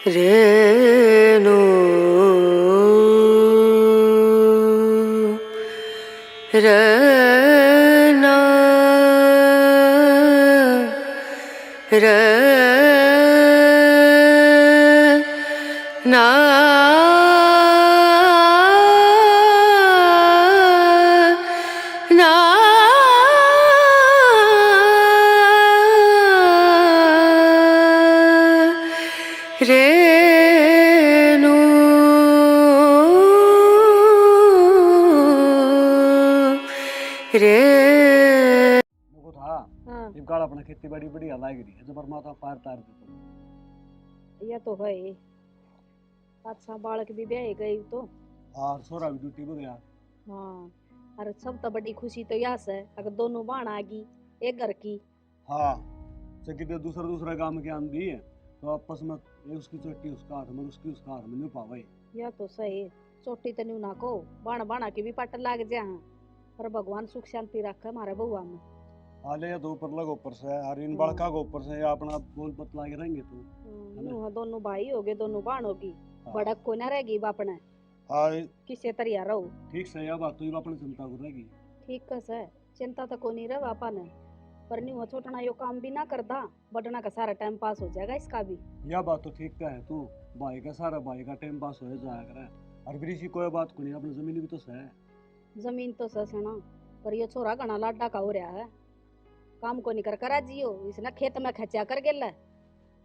रेणु रना रना ना रेणु रे देखो था ये गाड़ अपना खेती बाड़ी बढ़िया लाग रही है जबर माता पार तार दे ये तो है अच्छा बालक भी ब्याह गई तो और सोरा भी ड्यूटी पे गया। हाँ अरे सब तो बड़ी खुशी तो यस है अगर दोनों बाण आ गई एक घर की। हाँ से कितने दूसरा दूसरा काम के आंदी है तो आपस में ये उसकी चोटी उसका हाथ में उसकी उसका हाथ में नहीं पावे। यह तो सही चोटी तो न्यू ना को बाण बाणा के भी पट लाग जा पर भगवान सुख शांति रखे हमारे बउआ में। आले या तो ऊपर लग ऊपर से और इन बड़का को ऊपर से अपना बोल बतला के रहेंगे तो न्यू दोनों भाई हो गए दोनों बाण होगी हाँ। बड़क को न रहेगी बापने हाँ किसे तरिया रहो ठीक से या बात तो ये अपनी चिंता को रहेगी। ठीक कस है चिंता तो को नहीं रहे बापा ने पर न्यू छोटना यो काम भी ना करता बटना का सारा टाइम पास हो जाएगा इसका भी। यह बात तो ठीक है तू भाई का सारा भाई का टाइम पास हो जाया करे और फिर इसी कोई बात को नहीं अपनी जमीन भी तो है। जमीन तो सस है ना पर ये छोरा घना लाडा का हो रहा है काम को नहीं कर करा जियो इसने खेत में खचा कर गेल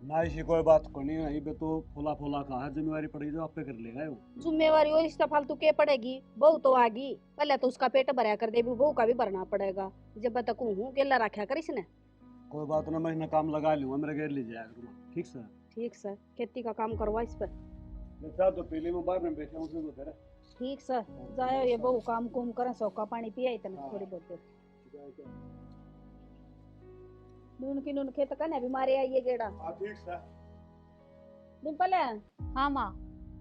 ना इसी कोई बात को नहीं है ये तो फुला फुला का है जिम्मेवारी पड़ेगी जो आप पे कर लेगा वो जिम्मेवारी वो इस फालतू के पड़ेगी बहू तो आगी पहले तो उसका पेट भरा कर दे बहू का भी भरना पड़ेगा जब तक हूँ गेला रखा कर इसने। कोई बात ना मैं काम लगा लूंगा मेरे घेर ले जाया करूंगा ठीक से। ठीक सर खेती का काम करवा इस पर चाह तो पीली में बाहर में बैठे उसमें तो फिर ठीक सर जाओ ये बहू काम कुम करे सौका पानी पिया इतना थोड़ी बहुत देर नून की नून खेत का भी मारे आइए गेड़ा। हाँ ठीक से डिम्पल है हाँ माँ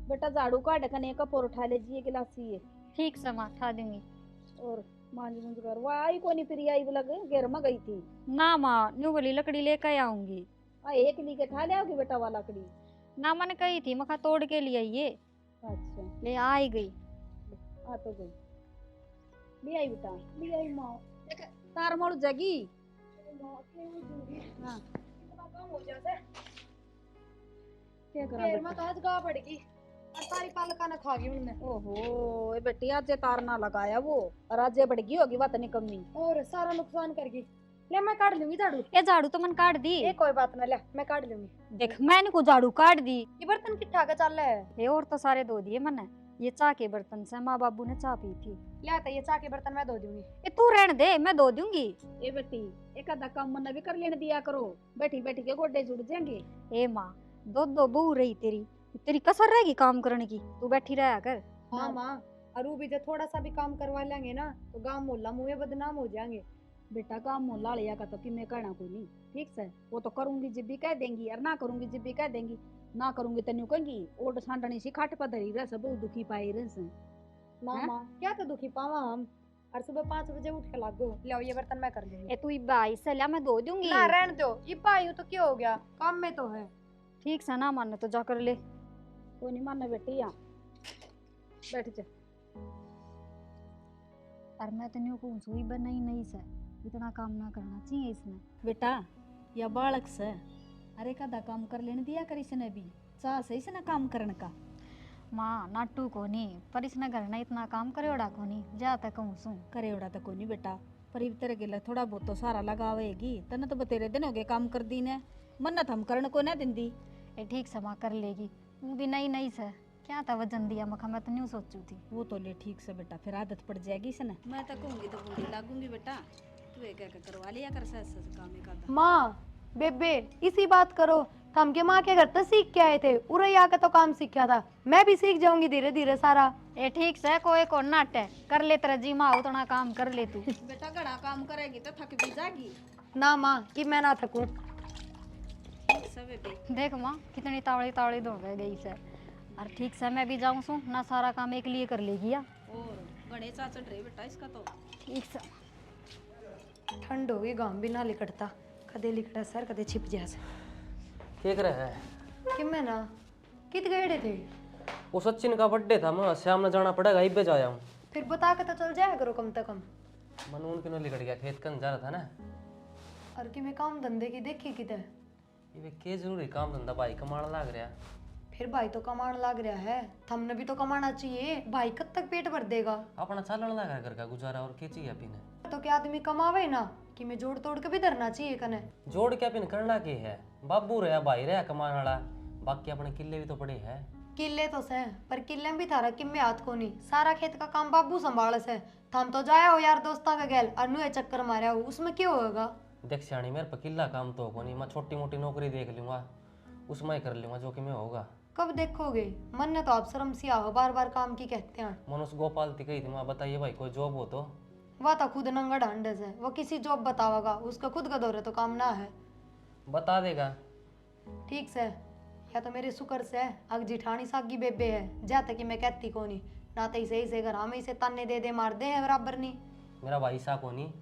बेटा झाड़ू काट कने कपोर उठा ले जी गिलासी है ठीक से माँ उठा दूंगी। और मांझ मुंझ कर वो आई को नहीं फिर आई लग घेर में गई थी ना माँ न्यू वाली लकड़ी लेकर आऊंगी। आ एक ली के ठा ले आओगी बेटा वाला लकड़ी। ना मैंने कही थी मखा तोड़ के लिए ये अच्छा ले आई गई। आ तो गई ले आई बेटा ले आई माँ देख तार मोड़ जगी हाँ काम हो जाता क्या करा पैर बेटा में तो आज गा पड़ेगी और सारी पालका ना खा गई उन्होंने। ओहो ये बेटी आज ये तार ना लगाया वो और आज ये बढ़ गई होगी बात नहीं कमी और सारा नुकसान कर गई। ले मैं काट लूंगी झाड़ू। ये झाड़ू तो मन काट दी। ये कोई बात ना ले मैं काट लूंगी। देख मैंने को झाड़ू काट दी। ये बर्तन किट्ठा का चल रहा है। ये और तो सारे धो दिए मैंने। ये चाय के बर्तन से माँ बाबू ने चाय पी थी। ले आता ये चाय के बर्तन मैं धो दूंगी। ये तू रहने दे मैं धो दूंगी। ए बेटी एक आधा काम मन भी कर लेने दिया करो बैठी बैठी के गोडे जुड़ जाएंगे। ए माँ दो दो बहू रही तेरी कसर रहेगी काम करने की तू बैठी रहा कर। हाँ माँ और वो भी जब थोड़ा सा भी काम करवा लेंगे ना तो गांव मोहल्ला मुँह बदनाम हो जाएंगे। बेटा काम मोहल्ला लिया का तो कि मैं कहना कोई नहीं ठीक से वो तो करूंगी जब भी कह देंगी और ना करूंगी जब भी कह देंगी ना करूंगी तो न्यू कहेंगी ओट सांडनी सी खाट पर धरी रह सब दुखी पाई रह ना हैं? माँ क्या तो दुखी पावा हम और सुबह 5 बजे उठ के लागो ले आओ ये बर्तन मैं कर लूंगी। ए तू भाई से लिया मैं धो दूंगी। ना रहने दो ये पाई तो क्या हो गया काम में तो है। ठीक से ना मानने तो जाकर ले। कोई नहीं मानना बेटी यहाँ बैठ जा। और मैं तो न्यू को सुई बनाई नहीं से इतना काम ना करना चाहिए इसने। बेटा या बालक से अरे कदा काम कर लेने दिया कर इसने भी चाह से इसने काम करने का। माँ नाटू को नहीं पर इसने घर ना इतना काम करेड़ा को नहीं जाता कहूँ सू करे उड़ा तो कोई नहीं बेटा पर इब तेरे गिला थोड़ा बहुत तो सारा लगावेगी तने तो बतेरे दिन हो गए काम कर दी ने मन्नत हम करने को ना दिन दी। ए ठीक से माँ कर लेगी वो भी नहीं से क्या था वजन दिया मखा मैं तो न्यू सोचू थी। वो तो ले ठीक से बेटा फिर आदत पड़ जाएगी इसने। मैं तो कहूँगी तो बूढ़ी लागूंगी बेटा तू एक एक करवा लिया कर सस काम एक आधा। माँ बेबे इसी बात करो हम के माँ के घर तो सीख के आए थे उरे आके तो काम सीखा था मैं भी सीख जाऊंगी धीरे धीरे सारा। ए ठीक से कोई को नाट है कर ले तेरा जी माँ उतना काम कर ले तू। बेटा घड़ा काम करेगी तो थक भी जागी ना माँ कि मैं ना थकूं। सब बेटी देख माँ कितनी तावड़ी तावड़ी दौड़ रह गई से और ठीक से मैं भी जाऊँ सू ना सारा काम एक लिए कर लेगी या और घड़े चाचड़ रहे बेटा इसका तो ठीक से। ठंड हो गई गांव भी ना लिकटता कदे लिकटा सर कदे छिप जा क्या कर रहा है कि मैं ना कित गए थे? वो सचिन का बर्थडे था, मैं शाम में जाना पड़ेगा, इब्बे जा आऊँ। फिर बता के तो चल जाया करो कम से कम। मन उनके नो लिकड़ गया, खेत कन जा रहा था ना। और कि मैं काम धंधे की देखी किधर? ये के जरूरी काम धंधा भाई कमाना लाग रहा। फिर भाई तो कमाने लग रहा है, हमने भी तो कमाना चाहिए। भाई कब तक पेट भर देगा? अपना चलन लगा घर का गुजारा, और के चाहिए पीने। तो क्या आदमी कमावे ना कि मैं जोड़ तोड़ के भी धरना चाहिए कने। जोड़ के पिन करना के है, बाबू रहा भाई रहा कमाने वाला, बाकी अपने किले भी तो पड़े है। किले तो से, पर किले में भी थारा किम्मे हाथ को नहीं, सारा खेत का काम बाबू संभाल से। थम तो जाया हो यार दोस्ता का गैल अनु चक्कर मारा हो, उसमें क्यों होगा? देख सियाणी मेरे पर किला काम तो होगा नहीं, मैं छोटी मोटी नौकरी देख लूंगा, उसमें ही कर लूंगा जो कि मैं होगा। कब देखोगे? मन ने तो आप शर्म सी आओ, बार बार काम की कहते हैं। मनुष्य गोपाल थी कही थी, मैं बताइए भाई कोई जॉब हो तो। वह तो खुद नंगा ढांडस है, वो किसी जॉब बतावेगा, उसका खुद का दौरे तो काम ना है। बता देगा। ठीक से, या तो मेरे शुक्र से अग जिठानी सागी बेबे है, जाते कि मैं कहती को नहीं ना, तो इसे घर हमें इसे ताने दे मार दे है बराबर नहीं। मेरा भाई सा को नहीं।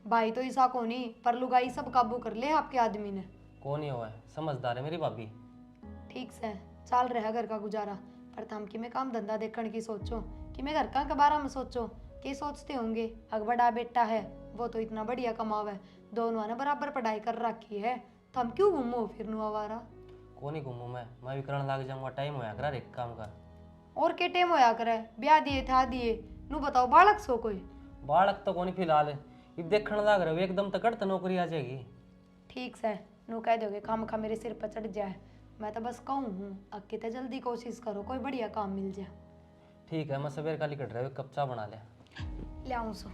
भाई तो ईसा को नहीं, पर लुगाई सब काबू कर ले आपके आदमी ने। को नहीं हुआ है, समझदार है मेरी भाभी। ठीक से चल रहा घर का गुजारा, पर थम कि मैं काम धंधा देखने की सोचो कि मैं घर का के बारे में सोचो। के सोचते होंगे अग बड़ा बेटा है वो तो इतना बढ़िया कमावे, दोनों ने बराबर पढ़ाई कर रखी है, तो हम क्यों घूमो फिर आवारा? को नहीं घूमू मैं भी करने लग जाऊंगा, टाइम होया करा एक काम का। और के टेम होया करे, ब्याह दिए था दिए नू बताओ, बालक सो कोई? बालक तो कोनी फिलहाल, ये देखने लग रहे हो एकदम तक तो नौकरी आ जाएगी। ठीक से नू कह दोगे काम खा मेरे सिर पर चढ़ जाए, मैं तो बस कहूँ हूँ अब कितने जल्दी कोशिश करो कोई बढ़िया काम मिल जाए। ठीक है, मैं सवेर का लिकट रहा हूँ, कप चाय बना ले आऊँ सो।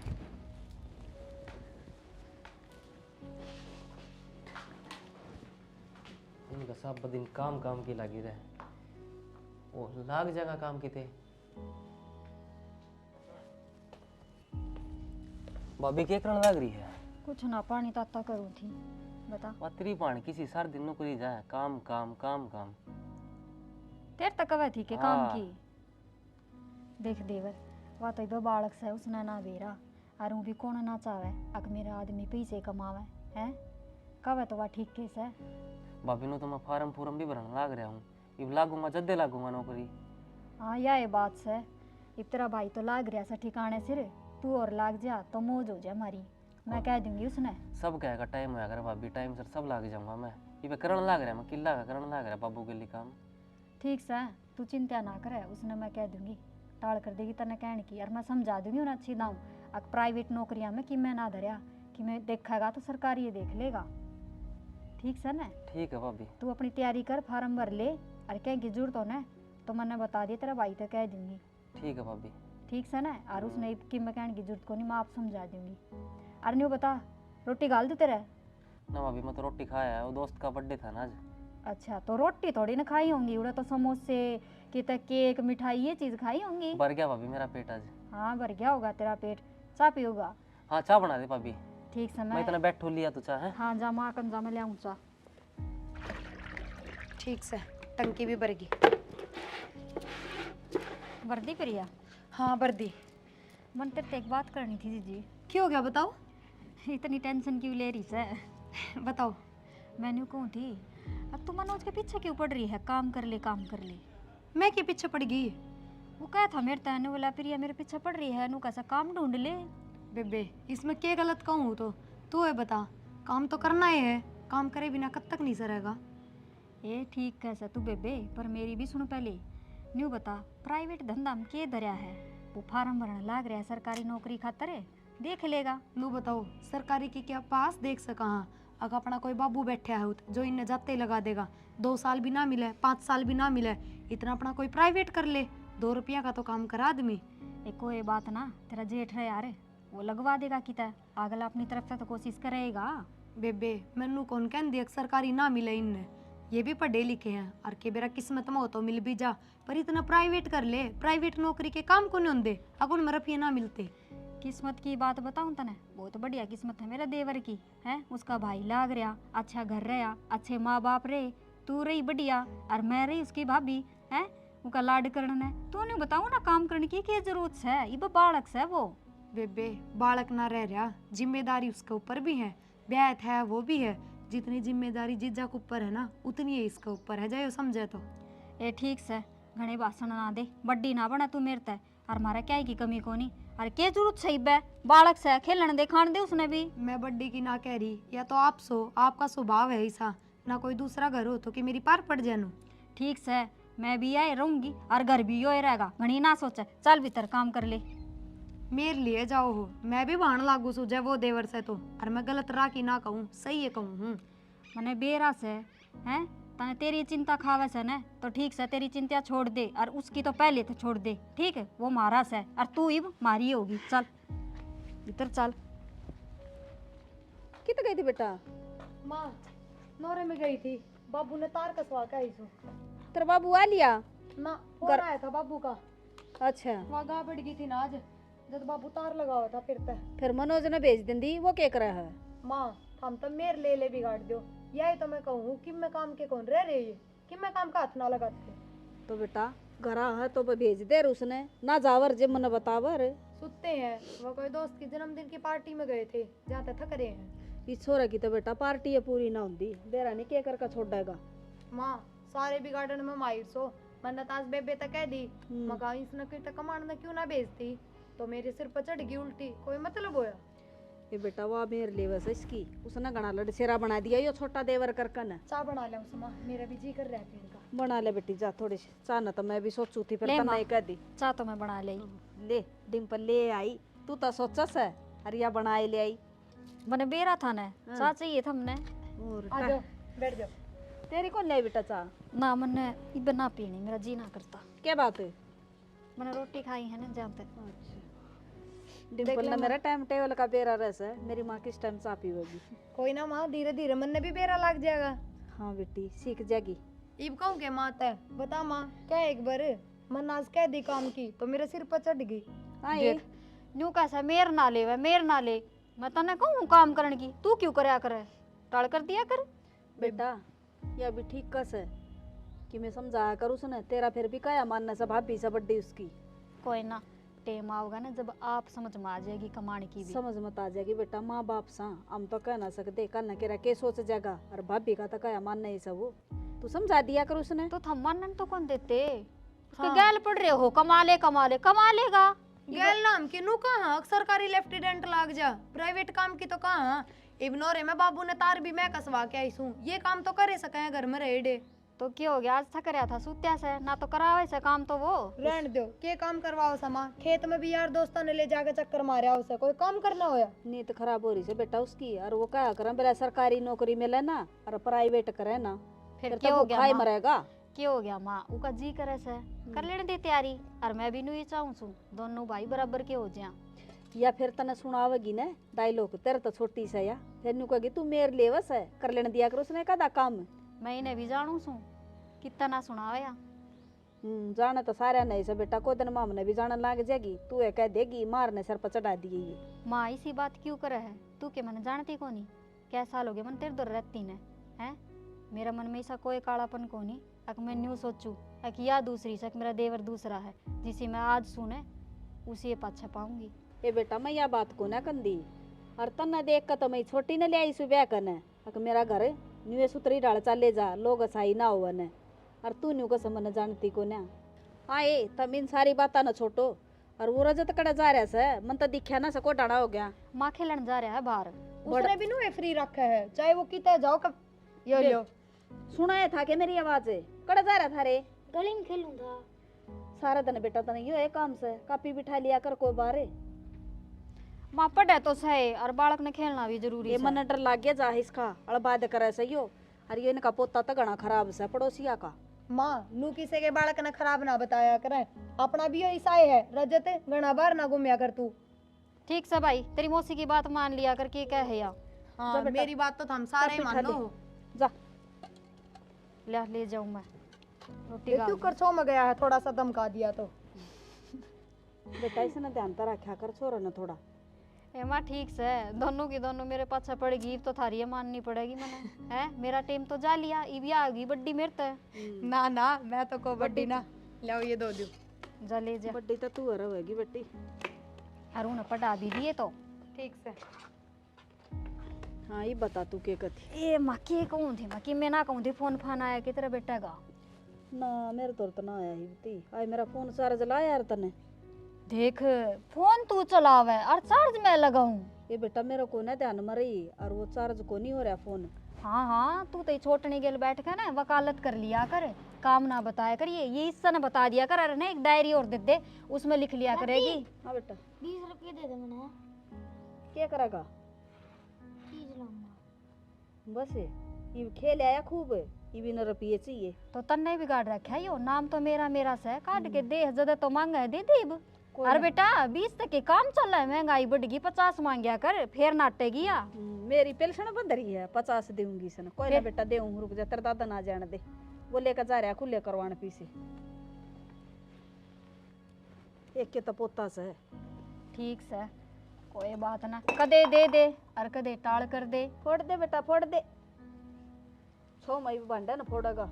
इनका सब दिन काम काम की लगी रहे, वो लाग जाएगा काम की थे। भाभी क्या करने लग रही है? कुछ ना, पानी ताता करूँ थी। बता। पतरी पानी किसी सार दिन नौकरी जाए, काम काम काम काम। तेरे तक वह थी के हाँ। काम की। देख देवर, वह तो इधर बालक से उसने ना बेरा, और भी कौन ना चाहे अग मेरा आदमी पैसे कमावे हैं, कवे तो वह ठीक केस है। भाभी नो तो मैं फार्म फूरम भी भरने लग रहा हूँ, इब लागूंगा जद्दे लागूंगा नौकरी। हाँ यह बात से, इब तेरा भाई तो लाग रहा सा ठिकाने सिर, तू और लाग जा तो मौज हो जा हमारी, मैं कह दूंगी उसने। सब कहेगा टाइम होया कर भाभी, टाइम सर सब लाग जाऊंगा मैं, ये करने लग रहा मैं किला का करने लग रहा बाबू के लिए काम। ठीक से तू चिंता ना करे, उसने मैं कह दूंगी, टाल कर देगी तने कहने की, और मैं समझा दूंगी उन्हें अच्छी दाऊँ अग प्राइवेट नौकरियां में कि मैं ना धरिया कि मैं देखेगा तो सरकारी ये देख लेगा। ठीक से ना? ठीक है भाभी। तू अपनी तैयारी कर, फार्म भर ले, और कहीं की जरूरत हो ना तो मैंने बता दिया, तेरा भाई तो कह दूंगी। ठीक है भाभी। ठीक से ना? और उसने कि मैं कहने की जरूरत को नहीं, मैं आप समझा दूंगी। और नहीं बता, रोटी गाल दे तेरे? ना भाभी मैं तो रोटी खाया है, वो दोस्त का बर्थडे था ना आज। अच्छा, तो रोटी थोड़ी ना खाई होंगी, उड़ा तो समोसे कि तक केक मिठाई ये चीज़ खाई होंगी। भर गया भाभी मेरा पेट आज। हाँ भर गया होगा तेरा पेट, चाय पियोगा? हाँ चाय बना दे भाभी। ठीक से मैं इतना बैठो लिया तो चाय है। हाँ जा माँ कन जा, मैं ले आऊँ चाय। ठीक से टंकी भी भर गई। वर्दी प्रिया? हाँ भर दी। मन तेरे से एक बात करनी थी जीजी। क्यों गया बताओ? इतनी टेंशन क्यों ले रही से? बताओ। मैंने कहूँ थी, अब तू मनोज के पीछे क्यों पड़ रही है? काम कर ले काम कर ले। मैं के पीछे पड़ गई? वो कहा था मेरे तहने, बोला प्रिया मेरे पीछे पड़ रही है, नू कैसा काम ढूंढ ले। बेबे इसमें क्या गलत कहूँ तो तू है बता, काम तो करना ही है, काम करे बिना कब तक नहीं सरेगा। ये ठीक कैसा तू बेबे, पर मेरी भी सुन पहले। न्यू बता, प्राइवेट धंधा में के धरिया है? वो फार्म भरना लाग रहा है सरकारी नौकरी खातर है, देख लेगा। नू बताओ सरकारी की क्या पास देख सका? हाँ अगर अपना कोई बाबू बैठा है जो इन्हें जाते ही लगा देगा, 2 साल भी ना मिले 5 साल भी ना मिले, इतना अपना कोई प्राइवेट कर ले, 2 रुपया का तो काम करा आदमी। एक कोई बात ना, तेरा जेठ है यार, वो लगवा देगा किता, अगला अपनी तरफ से तो कोशिश करेगा। बेबे मैनू कौन कह दी सरकारी ना मिले इनने, ये भी पढ़े लिखे हैं, और के बेरा किस्मत में हो तो मिल भी जा, पर इतना प्राइवेट कर ले, प्राइवेट नौकरी के काम को नहीं होंगे, अगुन में रुपये ना मिलते। किस्मत की बात बताऊं तने, बहुत बढ़िया किस्मत है मेरा देवर की है, उसका भाई लाग रहा, अच्छा घर रहा, अच्छे माँ बाप रहे, तू रही बढ़िया, और मैं रही उसकी भाभी है, उनका लाड करना है। तू नहीं बताऊँ ना काम करने की क्या जरूरत है, ये बालक है वो। बेबे बालक ना रह रहा, जिम्मेदारी उसके ऊपर भी है, ब्याह है वो भी है, जितनी जिम्मेदारी जीजा के ऊपर है ना उतनी है इसके ऊपर है, जाओ समझे तो। ए ठीक से घणे भाषण ना दे, बड्डी ना बना तू मेरे ते। और मारा क्या है की कमी कोनी, और के जरूरत सही बे बालक से खेलन दे, खान दे उसने भी। मैं बड्डी की ना कह रही, या तो आप सो, आपका स्वभाव है ऐसा, ना कोई दूसरा घर हो तो कि मेरी पार पड़ जानो। ठीक से मैं भी आए रहूंगी और घर भी यो रहेगा, घणी ना सोचे। चल भीतर काम कर ले। मेरे लिए जाओ हो, मैं भी भाण लागू सूझे वो देवर से तो, और मैं गलत राह की ना कहूँ, सही है कहूँ हूँ। मने बेरा से हैं तने तेरी चिंता खावे से न, तो ठीक से तेरी चिंता छोड़ दे, और उसकी तो पहले तो छोड़ दे, ठीक है? वो मारा से, और तू इब मारी होगी। चल भीतर चल। कित गई थी बेटा? माँ नौरे में गई थी, बाबू ने तार कसवा के आई सो। तेरा बाबू आ लिया? ना फोन आया था बाबू का, अच्छा, वहाँ गा बढ़ गई थी ना आज, जब बाबू तार लगा हुआ था फिर मनोज ने भेज दी, वो क्या कर रहा है? माँ हम तो मेरे ले बिगाड़ दो, यही तो मैं कहूँ कि मैं काम के कौन रह रही है, कि मैं काम का हाथ ना लगाते। तो बेटा घरा है तो भेज दे उसने, ना जावर जे मन बतावर। सुते हैं, वो कोई दोस्त की जन्मदिन की पार्टी में गए थे, जहाँ तक थक रहे हैं। इस छोरा की तो बेटा पार्टी है पूरी ना होती, बेरा नहीं के कर छोड़ेगा। माँ सारे बिगाड़न में माहिर सो, मैंने ताज बेबे तक कह दी, मगा इसने कोई तक कमांड में क्यों ना भेजती, तो मेरे सिर पर चढ़ गई उल्टी, कोई मतलब होया। ये बेटा वो मेरे लिए बस इसकी, उसने घना लड़सेरा बना दिया यो छोटा देवर करकन। चाय बना ले उस माँ, मेरा भी जी कर रहा है पीने का। बना ले बेटी जा थोड़ी सी चाह, ना तो मैं भी सोचू थी, फिर ले तन्ने माँ। कह दी। चाह तो मैं बना ले। ले डिम्पल ले आई, तू तो सोचस है अरिया बनाए ले आई। मने बेरा था न, चाह चाहिए था हमने। और आ जाओ बैठ जाओ। तेरी कौन ले बेटा चाह? ना मने इब ना पीनी, मेरा जी ना करता। क्या बात है? मैंने रोटी खाई है ना जहाँ तक। डिम्पल ने मेरा टाइम टेबल का बेरा रस है, मेरी माँ किस टाइम चाह पीवेगी। कोई ना माँ, धीरे धीरे मन भी बेरा लग जाएगा। हाँ बेटी सीख जाएगी। इब कहूँ के माँ तय बता माँ, क्या एक बार मन आज कह दी काम की तो मेरे सिर पर चढ़ गई। देख न्यू कैसा मेर ना ले वे, मेर ना ले, मैं तने कहूँ काम करने की, तू क्यों करया करे, टाल कर दिया कर। बेटा यह भी ठीक कस है कि मैं समझाया करूँ उसने, तेरा फिर भी क्या मानना से भाभी से बड्डी उसकी। कोई ना टेम आओगा ना जब आप समझ में आ जाएगी कमाने की भी। समझ मत आ जाएगी बेटा, माँ बाप सा हम तो कह ना सकते, कहना कह रहा के सोच जाएगा, और भाभी का तो क्या मानना ही सब, तू समझा दिया कर उसने। तो थम मानन तो कौन देते, उसके हाँ। गैल पड़ रहे हो, कमा ले कमा ले, कमा लेगा। गैल नाम की नु कहाँ सरकारी लेफ्टिनेंट लाग जा, प्राइवेट काम की तो कहाँ। इब्नोरे में बाबू ने तार भी मैं कसवा के आई हूँ, ये काम तो करे सके घर में रह डे। तो क्या हो गया, आज थक रहा था सुत्या से, ना तो करावे से काम तो वो। रहने दो, के काम करवाओ समा, खेत में भी यार दोस्तों ने ले जाकर चक्कर मारा उसे, कोई काम करना होया। नींद खराब हो रही से बेटा उसकी, और वो क्या करे बेला सरकारी नौकरी मिले ना और प्राइवेट करे ना, फिर तो क्या हो वो गया खाई माँ? मरेगा। क्या हो गया माँ, उका जी करे से कर लेने दे तैयारी, और मैं भी नहीं चाहूँ सू दोनों भाई बराबर के हो जाए। या फिर तने सुनावेगी ना डायलॉग, तेरे तो छोटी सा या फिर नु कहेगी तू मेरे लिए बस है कर लेने दिया कर उसने कदा काम। मैं इन्हें भी जानू सू कितना ना सुनावे या। जाने तो सारे नहीं से बेटा, को दिन माम ने भी जानने लाग जाएगी, तू ये कह देगी मारने सर पर चढ़ा दिए ये। माँ इसी बात क्यों करे है, तू के मन जानती को नहीं, क्या साल हो गए मन तेरे दर रहती ने हैं, मेरा मन में ऐसा कोई कालापन को नहीं, अक मैं न्यू सोचू अक या दूसरी से मेरा देवर दूसरा है, जिसे मैं आज सुने उसी पाछा पाऊंगी। ए बेटा मैं यह बात को ना कंदी, और तन्ना देख कर तो मैं छोटी न ले आई सु ब्याह करने, अक मेरा घर न्यू सुतरी डाल चाले जा, लोग सही ना हो न, और तू न्यू कसम न जानती को ना। आए तम इन सारी बाता न छोटो, और वो रजत कड़ा जा रहा से मन तो दिखा ना सको डाना हो गया। माँ खेलन जा रहा है बाहर। उसने भी नु फ्री रखा है, चाहे वो कितना जाओ कब यो लो। सुनाया था कि मेरी आवाज कड़ा जा रहा था रे? गली में खेलूंगा सारा दिन बेटा तने यो है काम से, कापी बिठा लिया कर को बारे। माँ पढ़े तो सही, और बालक ने खेलना भी जरूरी ये है। मन डर लाग गया जा इसका अड़बाद करे से यो, और ये इनका पोता तो घना खराब से पड़ोसिया का। माँ नू किसे के बालक ने खराब ना बताया करे, अपना भी ऐसा है रजत, घना बार ना घूमया कर तू। ठीक से भाई, तेरी मौसी की बात मान लिया कर, के क्या है या हाँ मेरी बात तो हम सारे ही मान लो। जा ले जाऊं मैं रोटी तू कर छो में गया है, थोड़ा सा धमका दिया तो। बेटा इसने ध्यान तो रखा कर छोरो न थोड़ा। ए माँ ठीक से, दोनों की दोनों मेरे पाछा पड़ेगी, तो थारी ये माननी पड़ेगी मैंने है, मेरा टाइम तो जा लिया, इब आ गई बड्डी मेरे ते। ना ना मैं तो को बड्डी ना लो, ये दो दो जा ले जा, बड्डी तो तू रहेगी बेटी। और उन्हें पढ़ा भी दिए तो ठीक से। हाँ ये बता तू के कथी। ए माँ के कहूँ थे, माँ कि मैं ना कहूँ थे, फोन फान आया कि तेरा बेटा का ना मेरे तो ना आया ही बती आए मेरा फोन चार्ज लाया यार तने देख फोन तू चलावे और चार्ज मैं लगाऊं। ये बेटा मेरे को ना ध्यान में रही और वो चार्ज को नहीं हो रहा फोन। हाँ हाँ तू तो छोटनी गेल बैठ के ना वकालत कर लिया कर, काम ना बताया कर, ये इससे ना बता दिया कर। अरे ना एक डायरी और दे दे, उसमें लिख लिया करेगी। हाँ बेटा 20 रुपये दे दे मैंने क्या करेगा चीज लाऊंगा। बस ये खेल आया खूब ये भी न रुपये चाहिए। तो तन्ने बिगाड़ रखा है यो, नाम तो मेरा मेरा से काट के दे, जदे तो मांगा है दे देब। अरे बेटा 20 तक के काम चल रहा है, महंगाई बढ़ गई, 50 मांगया कर, फिर नाटेगी या। मेरी पेंशन बंद रही है 50 दूंगी सन कोई ना बेटा दे रुक जा तेरा दादा ना जाने दे वो लेकर जा रहा खुले करवाने पीछे एक के तो पोता से ठीक से कोई बात ना, कदे दे दे और कदे टाल कर दे। फोड़ दे बेटा फोड़ दे 6 मई भांडा ना फोड़ेगा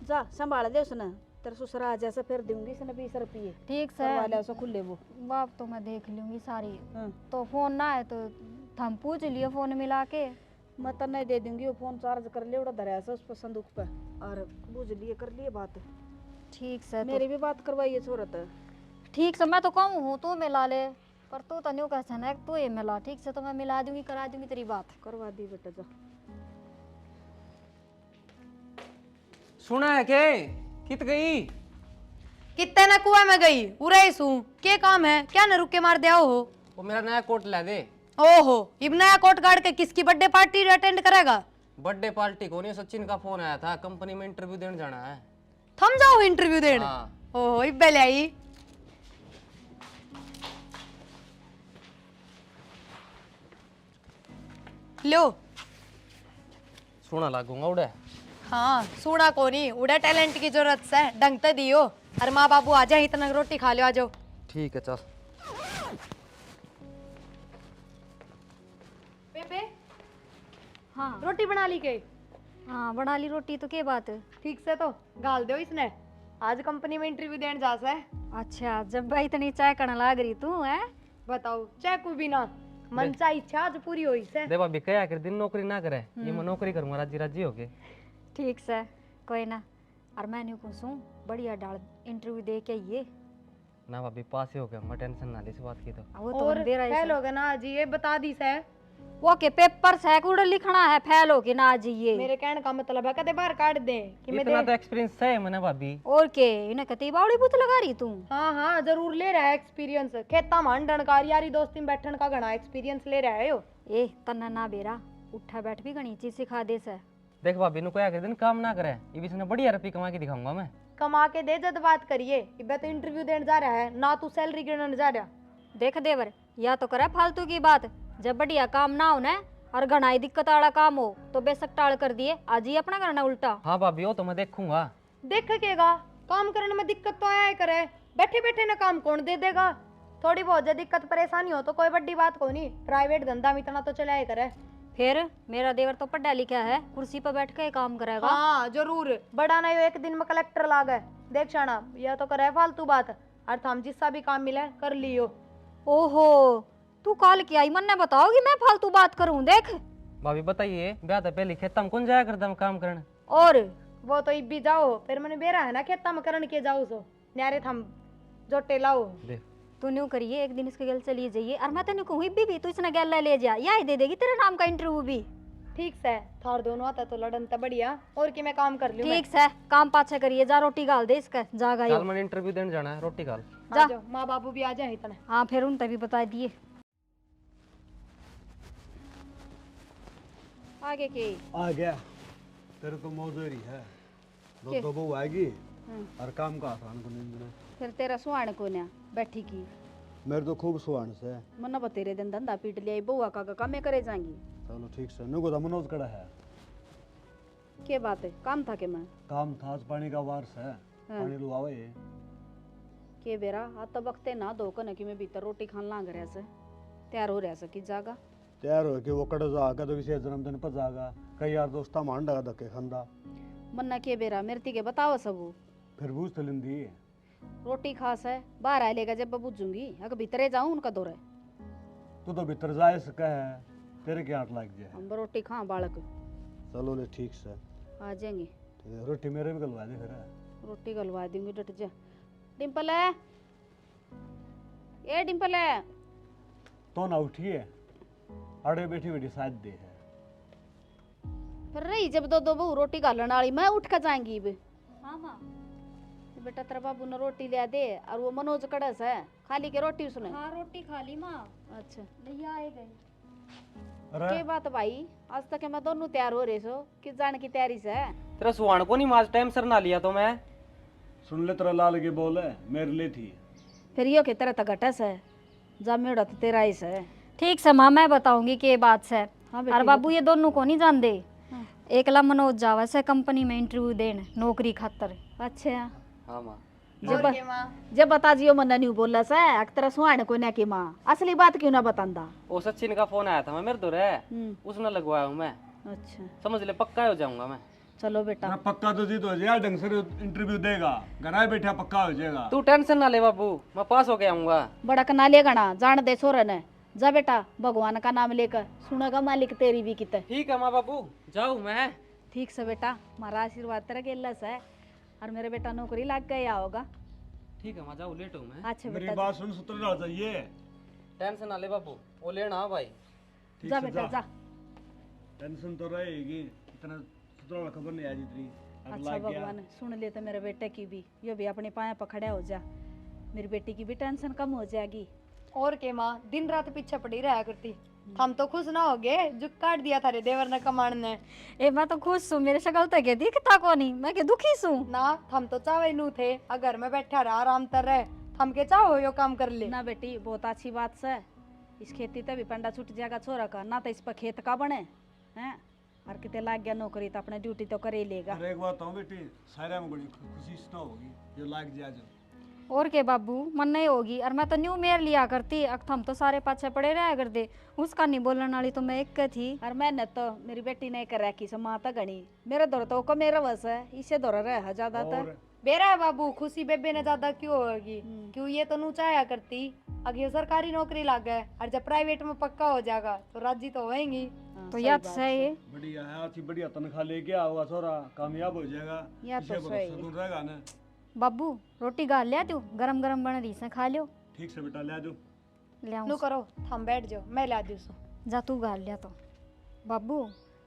जा संभाल दे उसने तेरे ससुरा आ जैसे फिर दूंगी सन 20 रुपये ठीक से करवा ले उसे खुले वो। बाप तो मैं देख लूंगी सारी। हाँ। तो फोन ना है तो हम पूछ लियो फोन मिला के। मैं तो नहीं दे दूंगी वो फोन चार्ज कर ले उड़ा धरा उस पर संदूक पे और बुझ लिए कर लिए बात। ठीक से मेरी भी बात करवाइए सूरत ठीक से मैं तो कहूँ हूँ तू मिला ले, पर तू तो न्यू कहता है तू ये मिला। ठीक से तो मैं मिला दूंगी, करा दूंगी तेरी बात। करवा दी बेटा जा। सुना है के कित गई? कितने ना कुआ में गई उरे सू के काम है क्या न रुक के मार दिया हो। वो मेरा नया कोट ला दे। ओहो इब नया कोट गाड़ के किसकी बर्थडे पार्टी अटेंड करेगा। बर्थडे पार्टी को नहीं, सचिन का फोन आया था, कंपनी में इंटरव्यू देने जाना है। थम जाओ इंटरव्यू देने। हाँ। ओहो इब ले आई लो। सोना लागूंगा उड़े। हाँ सुना को नहीं उड़ा टैलेंट की जरूरत से ढंग तो दियो। अरे माँ बाबू आ जाए इतना रोटी खा लो आ जाओ। ठीक है चल। बेबे हाँ रोटी बना ली के? हाँ बना ली रोटी, तो के बात। ठीक से तो गाल दो इसने, आज कंपनी में इंटरव्यू देने जा से। अच्छा जब भाई इतनी चाय करने लाग रही तू है। बताओ चाहे कोई भी ना मन चाहे इच्छा आज पूरी हुई से। दे भाभी कया कर दिन नौकरी ना करे, ये मैं नौकरी करूंगा राजी राजी होके। ठीक से कोई ना। और मैंने पूछूं बढ़िया डाल इंटरव्यू दे के ये ना भाभी पास ही हो गया, मैं टेंशन ना ली इस बात की। तो वो तो और दे रहा है फेल हो गया ना जी ये बता दी से। वो के पेपर से कुड़ लिखना है, फेल हो के ना जाइए। मेरे कहने का मतलब है कदे बाहर काट दे कि मैं इतना तो एक्सपीरियंस है मैंने भाभी। और के इन्हें कती बावड़ी बुत लगा रही तू। हाँ हाँ जरूर ले रहा है एक्सपीरियंस, खेता मांडन का यारी दोस्ती में बैठन का घना एक्सपीरियंस ले रहा है यो। ए तन्ना ना बेरा उठा बैठ भी घनी चीज सिखा दे से। देख भाभी नु क्या कर दिन काम ना करे, ये भी इसने बढ़िया रुपये कमा के दिखाऊंगा मैं। कमा के दे जद बात करिए, इब्बे तो इंटरव्यू देने जा रहा है ना तू सैलरी गिनने जा रहा। देख देवर या तो करे फालतू की बात, जब बढ़िया काम ना हो ना और घनाई दिक्कत वाला काम हो तो बेशक टाल कर दिए, आज ही अपना करना उल्टा। हाँ भाभी वो तो मैं देखूंगा। देखेगा काम करने में दिक्कत तो आया करे, बैठे बैठे ना काम कौन दे देगा। थोड़ी बहुत जो दिक्कत परेशानी हो तो कोई बड़ी बात को नहीं, प्राइवेट धंधा में इतना तो चलाया करे। फिर मेरा देवर तो पढ़ा लिखा है, कुर्सी पर बैठ के काम करेगा। हाँ जरूर बड़ा ना यो एक दिन में कलेक्टर लागे देख शाना, यह तो करे फालतू बात। और हम जिससा भी काम मिले कर लियो। ओहो तू कॉल किया ही मन ने बताओगी मैं फालतू बात करूं। देख भाभी बताइए ब्याह तो पहले खेत में कौन जाया करता मैं काम करने। और वो तो इब भी जाओ फिर मैंने बेरा है ना खेता में करण के जाओ सो न्यारे थम जोटे लाओ। देख तू न्यू करिए एक दिन इसके गल चलिए जाइए, और मैं तेन कहूँ भी तू इसने गल ले जा, या ही दे देगी तेरे नाम का इंटरव्यू भी। ठीक से थार दोनों आता तो लड़न तो बढ़िया और कि मैं काम कर लूं। ठीक से काम पाछे करिए, जा रोटी गाल दे इसका जागा कल मैंने इंटरव्यू देने जाना है, रोटी खाल। जा। माँ बाबू भी आ जाए इतना। हाँ फिर उन तभी बता दिए। आगे के आ गया तेरे तो मौजूरी है दो बहू आएगी और काम का आसान को नहीं देना। फिर तेरा सुहान को ना बैठी की मेरे तो खूब सुहान से मना बतेरे दिन धंधा पीट लिया बउआ का कामे करे जाएंगी। चलो ठीक से नुको तो मनोज कड़ा है के बात है काम था के मैं काम था आज पानी का वारस है पानी लो आवे के बेरा आ तो वक्ते ना दो कने कि मैं भीतर रोटी खान लाग रहा से तैयार हो रहा से कि जागा तैयार हो कि वो कड़ जागा तो किसी जन्मदिन पर जागा कई यार दोस्ता मान डगा धक्के खंदा मन्ना के बेरा मेरे के बताओ सबू फिर बूझ तो लिंदी रोटी खास है बाहर आ लेगा जब बूझूंगी अगर भीतरे जाऊं उनका दौरे तू तो भीतर जाए सके है तेरे के हाथ लग जाए हम रोटी खा बालक चलो ले ठीक से आ जाएंगे। रोटी मेरे भी गलवा दे फिर। रोटी गलवा दूंगी, डट जा। डिम्पल है, ए डिम्पल है। तो ना उठी है, अड़े बैठी बैठी साथ दे है। फिर रही जब दो दो बहू रोटी गालन वाली, मैं उठ कर जाएंगी अब। हाँ माँ। बेटा तेरा बाबू ने रोटी लिया दे, और वो मनोज कड़स है, खाली के रोटी उसने। हाँ रोटी खा ली माँ। अच्छा भैया आए गए। अरे के बात भाई, आज तक मैं दोनों तैयार हो रहे सो कि जाने की तैयारी से है। तेरा सुहान को नहीं माज टाइम सर ना लिया तो मैं। सुन ले, तेरा लाल के बोल है मेरे लिए थी। फिर यो के तरह तक घटस है, जब मेरा तो तेरा ही है। ठीक से माँ, मैं बताऊंगी कि बात से। हाँ और बाबू ये दोनों को नहीं जान दे। हाँ। एकला मनोज जावा से कंपनी में इंटरव्यू देने नौकरी खातर। अच्छा हाँ माँ। और के माँ जब बता जियो मन नहीं बोला से तेरा सुहान को ना की माँ असली बात क्यों ना बतांदा। वो सचिन का फोन आया था, मैं मेरे दो रे उसने लगवाया हूँ मैं। अच्छा समझ ले पक्का हो जाऊंगा मैं। चलो बेटा। ना पक्का तो जीत हो जाएगा, ढंग से इंटरव्यू देगा, घर बैठा पक्का हो जाएगा। तू टेंशन ना ले बाबू, मैं पास होके आऊंगा। बड़ा कना ले गना जान दे सोरन है। जा बेटा भगवान का नाम लेकर, सुनेगा मालिक तेरी भी कित। ठीक है माँ बाबू, जाऊँ मैं। ठीक से बेटा, हमारा आशीर्वाद तेरा गेलस है, और मेरे बेटा नौकरी लग गया होगा। ठीक है माँ, जाऊँ, लेट हूँ मैं। अच्छा मेरी बेटा बात सुन, सूत्र डाल चाहिए। टेंशन ना ले बाबू, वो लेना हाँ भाई। ठीक जा से बेटा जा। टेंशन तो रहेगी, इतना सूत्र खबर नहीं आ जितनी। अब अच्छा लग गया। भगवान सुन ले तो मेरे बेटे की भी, यो भी अपने पाए पकड़े हो जा, मेरी बेटी की भी टेंशन कम हो जाएगी। और के माँ दिन रात पीछे पड़ी रहा करती। हम तो खुश ना हो गए जो काट दिया था रे देवर ने कमाण ने। ए मैं तो खुश हूँ, मेरे शक्ल तो के दिखता को नहीं, मैं के दुखी हूँ। ना हम तो चावे नू थे, अगर मैं बैठा रहा आराम कर रहे हम के चाहो यो काम कर ले। ना बेटी बहुत अच्छी बात से, इस खेती ते भी पंडा छूट जाएगा छोरा का, ना तो इस पर खेत का बने हैं, और कितने लाग गया नौकरी तो अपने ड्यूटी तो करे ही लेगा। अरे एक बात हो बेटी, सारे में बड़ी खुशी ना होगी जो लाग जाए जो। और के बाबू मन नहीं होगी, और मैं तो न्यू मेयर लिया करती, अब हम तो सारे पाछे पड़े रहा करते, उसका नहीं बोलने वाली तो मैं एक थी। और मैंने तो मेरी बेटी ने कर रखी से माता गणी, मेरे दौर तो को मेरा वस है, इसे दौर रहा ज्यादातर। और बेरा है बाबू, खुशी बेबे ने ज्यादा क्यों होगी, क्यों ये तो नूचाया करती। अगर ये सरकारी नौकरी लग गए और जब प्राइवेट में पक्का हो जाएगा तो राजी तो होएंगी। हाँ, तो सही याद बात से ये बढ़िया है, अच्छी बढ़िया तनख्वाह लेके आओगा छोरा, कामयाब हो जाएगा। या तो इसे सही। भरोसा तो रहेगा ना। बाबू रोटी गाल लिया तू, गरम गरम बन रही से खा लियो। ठीक से बेटा ले दो। ले आऊं नू करो हम बैठ जाओ, मैं ला दूँ सो। जा तू गाल लिया तो। बाबू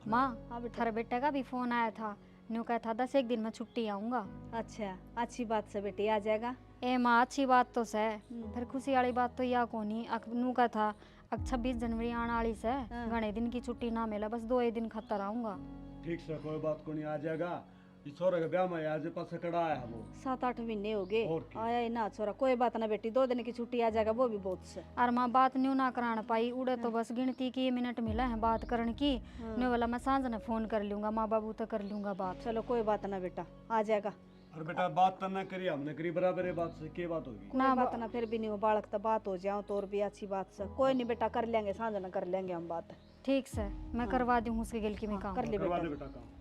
माँ हाँ बेटा। थारे बेटे का भी फोन आया था, न्यू कहा था 10 एक दिन में छुट्टी आऊंगा। अच्छा अच्छी बात से बेटी आ जाएगा। ए माँ अच्छी बात तो से, फिर खुशी वाली बात तो या कोनी, नू का था 26 जनवरी आने वाली से, हाँ। घने दिन की छुट्टी ना मिला, बस 2 दिन खतर आऊंगा। ठीक से कोई बात को नहीं, आ जाएगा। इस छोरे के ब्याह में आज पास कड़ा आया है वो। 7-8 महीने हो गए और क्या? आया ही ना छोरा, कोई बात ना बेटी, 2 दिन की छुट्टी आ जाएगा वो भी बहुत से। और माँ बात न्यू ना कराना पाई, उड़े तो बस गिनती की मिनट मिला है बात करने की। न्यू वाला मैं सांझ ने फोन कर लूंगा, माँ बाबू तो कर लूंगा बात। चलो कोई बात ना बेटा, आ जाएगा। और बेटा बात तो ना करी, हमने करी बराबर है, बात से क्या बात होगी। कोई बात ना, फिर भी नहीं हो बालक तो बात हो जाओ तो और भी अच्छी बात से। कोई नहीं बेटा, कर लेंगे सांझ ना, कर लेंगे हम बात। ठीक से मैं करवा दूँ उसके गिल की मैं काम। कर ले करवा बेटा। दे बेटा काम।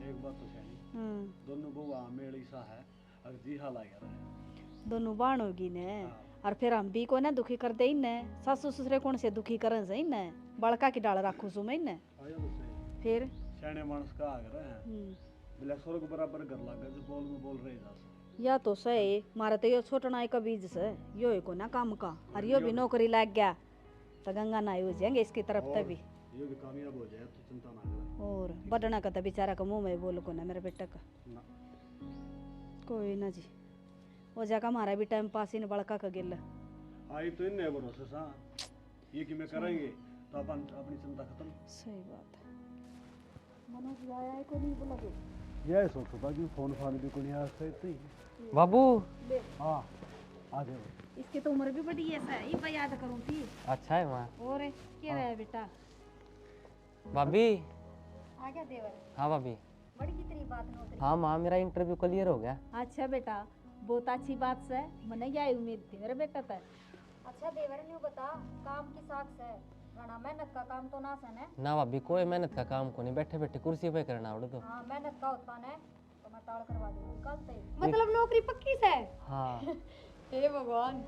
एक बात तो सही, दोनों बुआ मेल ऐसा है, और जी हाल आ गया है। दोनों बाण होगी ने, और फिर हम भी को ना दुखी कर दे ने, सासू ससुरे कौन से दुखी करन सही ने, बड़का की डाल राखू सु मैं ने। आया तो सही, फिर सियाने मानस का आ गया है, बिला स्वर्ग बराबर कर लगा जो बोल में बोल रहे जा। या तो सही, मारे तो यो छोटना का बीज से यो को ना काम का, और यो भी नौकरी लग गया तो गंगा नाई हो जाएंगे इसकी तरफ तभी। ये भी कामयाब हो जाए तो चिंता ना करें। और बडना का तो बेचारा का मुंह में बोल को ना मेरे बेटा का। ना कोई ना जी, हो जाएगा हमारा भी टाइम पास इन बड़का का गिल। आई तो इन भरोसे सा ये कि मैं करेंगे तो अपन अपनी चिंता खत्म। सही बात है। मनोज आया है को नहीं बोला तो? ये सोचो था कि फोन फान भी कोई आज से इतनी। बाबू हाँ आ जाओ। इसकी तो उम्र भी बड़ी है सर, ये मैं याद करूँ थी। अच्छा है माँ। और क्या है बेटा? भाभी। आ गया देवर, हाँ भाभी। बड़ी की तेरी बात नौकरी। हाँ माँ, मेरा इंटरव्यू क्लियर हो गया। अच्छा बेटा, बहुत अच्छी बात से, मैंने यही उम्मीद थी मेरे बेटा पर। अच्छा देवर न्यू बता, काम की साख से घना मेहनत का काम तो ना सने। ना भाभी, कोई मेहनत का काम को नहीं, बैठे बैठे कुर्सी पे करना उड़ तो। हाँ मेहनत का होता ने तो मैं टाल करवा दूंगी कल से। मतलब नौकरी पक्की से? हाँ। हे भगवान,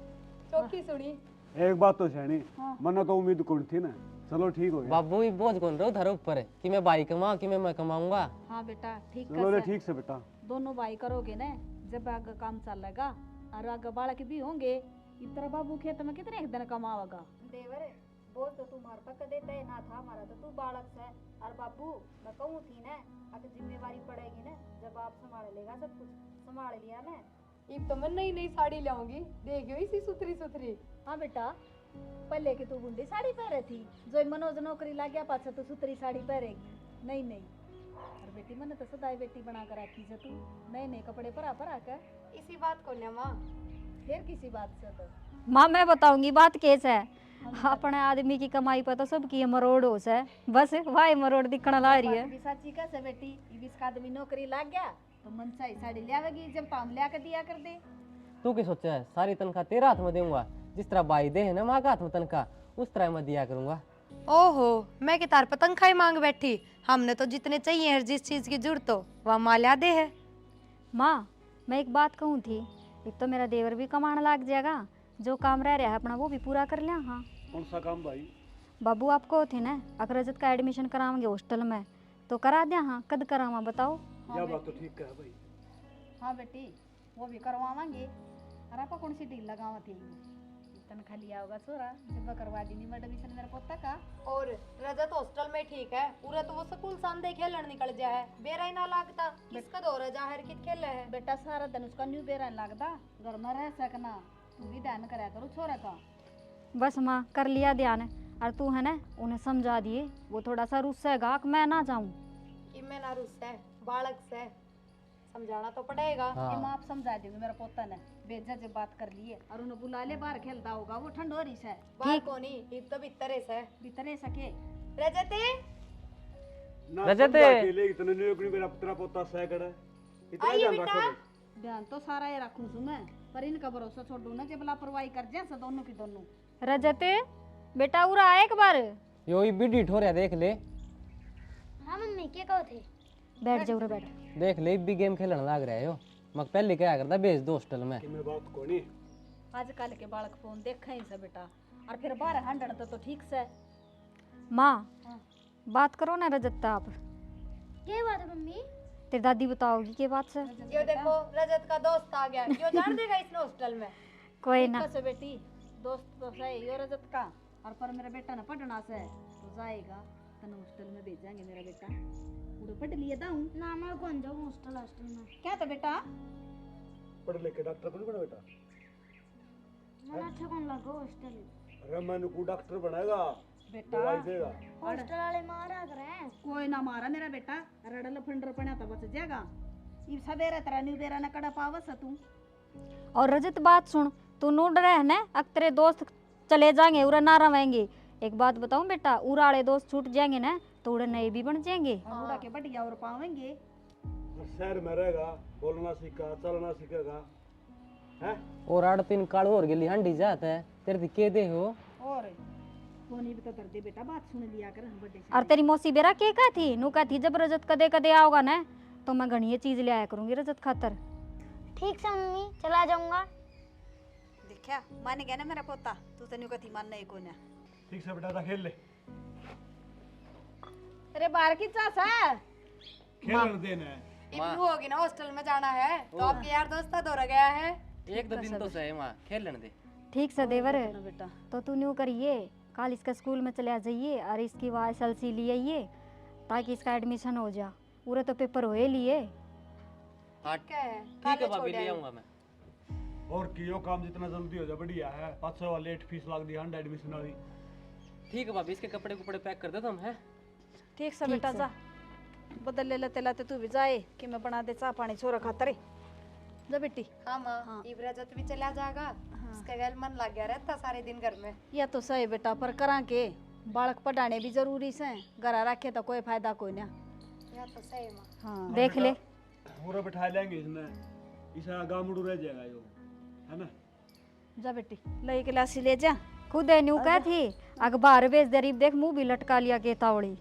चौकी सुनी। एक बात तो सैनी, मन्ना तो उम्मीद कौन थी ना, चलो ठीक हो गया। बाबू ये बोझ कौन रहो धर ऊपर है कि मैं भाई कमाऊं कि मैं कमाऊंगा। हाँ बेटा ठीक चलो रे है ठीक से बेटा। दोनों भाई करोगे ना, जब आगे काम चलेगा और आगे बालक भी होंगे, इतना बाबू खेत में कितने एक दिन कमाओगा। देवर बोल तो तुम्हारे तक देता है ना था हमारा तो तू बालक से। और बाबू मैं कहूँ थी ना अगर जिम्मेवारी पड़ेगी ना जब आप संभाल लेगा सब कुछ संभाल लिया ना। इब तो मैं नई नई साड़ी लाऊंगी, देखियो इसी सुथरी सुथरी। हाँ बेटा पहले की तू गुंडी साड़ी पहरे थी, जो मनोज नौकरी लग गया पाछा तो सुतरी साड़ी पहरेगी। नहीं नहीं, और बेटी मैंने तो सदाई बेटी बना कर रखी से तू नए नए कपड़े परा कर। इसी बात को ना माँ। फिर किसी बात से तो माँ मैं बताऊंगी बात कैसे है। अपने आदमी की कमाई पर तो सबकी मरोड़ हो से, बस वाई मरोड़ दिखना ला रही है। भी साची कैसे बेटी, इसका आदमी नौकरी लग गया तो मन चाहिए साड़ी ले आवेगी, जब पाम ले आकर दिया कर दे। तू क्या सोचा है सारी तनख्वाह तेरा हाथ में दूंगा, जिस तरह भाई दे है ना माँ का हाथ में तनख्वाह उस तरह मैं दिया करूंगा। ओहो मैं कि तार पतंग खाई मांग बैठी, हमने तो जितने चाहिए है जिस चीज की जरूरत हो वह माल्या दे है। माँ मैं एक बात कहूँ थी, एक तो मेरा देवर भी कमाने लग जाएगा, जो काम रह रहा है अपना वो भी पूरा कर लिया। हाँ कौन सा काम भाई? बाबू आपको थे ना अगर रजत का एडमिशन कराएंगे हॉस्टल में तो करा दिया। हाँ कद करावा बताओ। यह बात तो ठीक है भाई। हाँ बेटी वो भी करवावांगे, और आपा कौन सी डील लगावा थी तनख्वाह लिया होगा छोरा, जब करवा दी नहीं एडमिशन मेरे पोता का। और रजत हॉस्टल में ठीक है, पूरा तो वो स्कूल संडे खेलन निकल जाए है, बेरा ही ना लागता किसका दो रजा हर कित खेले है। बेटा सारा दिन उसका न्यू बेरा लगता, घर में रह सकना, तू भी ध्यान करा करो छोरा का। बस माँ कर लिया ध्यान, और तू है ना उन्हें समझा दिए, वो थोड़ा सा रुस्सेगा कि मैं ना जाऊँ। कि मैं ना रुस है बालक से समझाना तो पड़ेगा। ये माँ आप समझा देंगे मेरा पोता ने बेजा जब बात कर लिए, और उन्हें बुला ले, बाहर खेलता होगा वो ठंड हो रही है। बाहर कोनी इब तो भीतरे से भीतरे सके रजते ना रजत समझा के ले इतने नौकरी मेरा पुत्रा पोता सह करे, इतना आइए ध्यान बेटा। रखो भाई। ध्यान तो सारा ये रखूं सु मैं, पर इनका भरोसा छोड़ू ना, जब लापरवाही कर जाए से दोनों की दोनों। रजत बेटा उरा आए एक बार, यो ही बिडी ठोरिया देख ले, हाँ मम्मी क्या कहो थे? बैठ जाओ रे बैठ। देख ले भी गेम खेलने लग रहा है यो। मैं पहले क्या करता भेज दो हॉस्टल में। कि मैं बात को नहीं आजकल के बालक फोन देखे ही से बेटा, और फिर बाहर हंडन तो ठीक से। माँ हाँ। बात करो ना रजत आप, क्या बात है मम्मी? तेरी दादी बताओगी के बात से। यो देखो रजत का दोस्त आ गया, यो जान देगा इसने हॉस्टल में। कोई ना से बेटी दोस्त तो सही यो रजत का, और पर मेरा बेटा ने पढ़ना से तो जाएगा तने हॉस्टल में भेजेंगे। मेरा बेटा पूरा पढ़ लिया था हूँ ना मैं कौन जाऊँ हॉस्टल हॉस्टल में? क्या तो बेटा पढ़ लिख के डॉक्टर बन बना बेटा। मैंने अच्छा कौन लगा हॉस्टल? अरे मैंने को डॉक्टर बनाएगा, बेटा दवाई देगा। हॉस्टल वाले मारा कर रहे हैं। कोई ना मारा मेरा बेटा, रडल फंडर पड़ा तो बच जाएगा। ये सवेरे तेरा न्यू बेरा न कड़ा पावस तू। और रजत बात सुन, तू नो डरे है ना अगर तेरे दोस्त चले जाएंगे उरा ना रहेंगे। एक बात बताऊं बेटा, उरा वाले दोस्त छूट जाएंगे ना तो उड़े नए भी बन जाएंगे। और उड़ा के बढ़िया और पावेंगे। और शहर में रहेगा, बोलना सीखा, चलना सीखेगा है। और 8 काल और गेली हंडी जाता है तेरे दी के दे हो। और कोनी भी तो कर दे बेटा, बात सुन लिया कर हम बड़े से। और तेरी मौसी बेरा के का थी नु का थी जब रजत कदे कदे आओगा ना तो मैं घनी चीज ले आया करूंगी रजत खातर। ठीक से मम्मी चला जाऊंगा। देखा मान गया ना मेरा पोता, तू तो न्यू कथी मान नहीं को ना। ठीक से बेटा खेल ले, अरे बाहर की चासा खेलने देना है। इब्रू होगी ना हॉस्टल में जाना है तो आपके यार दोस्त दो रह गया है। एक दो दिन तो सही माँ खेल लेने दे। ठीक से देवर बेटा तो तू न्यू करिए, कल इसका स्कूल में चले जाइए और इसकी SLC ले आइए ताकि इसका एडमिशन हो जा। पूरे तो पेपर होए लिए। हाँ क्या है ठीक है भाभी ले आऊंगा मैं। और कियो काम जितना जल्दी हो जाए बढ़िया है। 500 वाली लेट फीस लाग दी हंड एडमिशन वाली। ठीक है भाभी इसके कपड़े कुपड़े पैक कर दे तुम है। ठीक से बेटा जा, बदल ले लेते लाते तू भी जाए कि मैं बना दे चाह पानी छोरा खातर जा बेटी। हाँ माँ इब रजत भी चला जाएगा, उसका गैल मन लग गया रहता सारे दिन घर में। या तो सही बेटा, पर करा के बालक पढ़ाने भी जरूरी से, घर रखे तो कोई फायदा कोई ना। या तो सही माँ। हाँ देख ले पूरा बैठा लेंगे इसमें, इसा गामुड़ू रह जाएगा यो, है ना। जा बेटी ले गिलासी ले जा। खुद न्यू कह थी अखबार बेच दरीब देख मुंह भी लटका लिया के तावड़ी।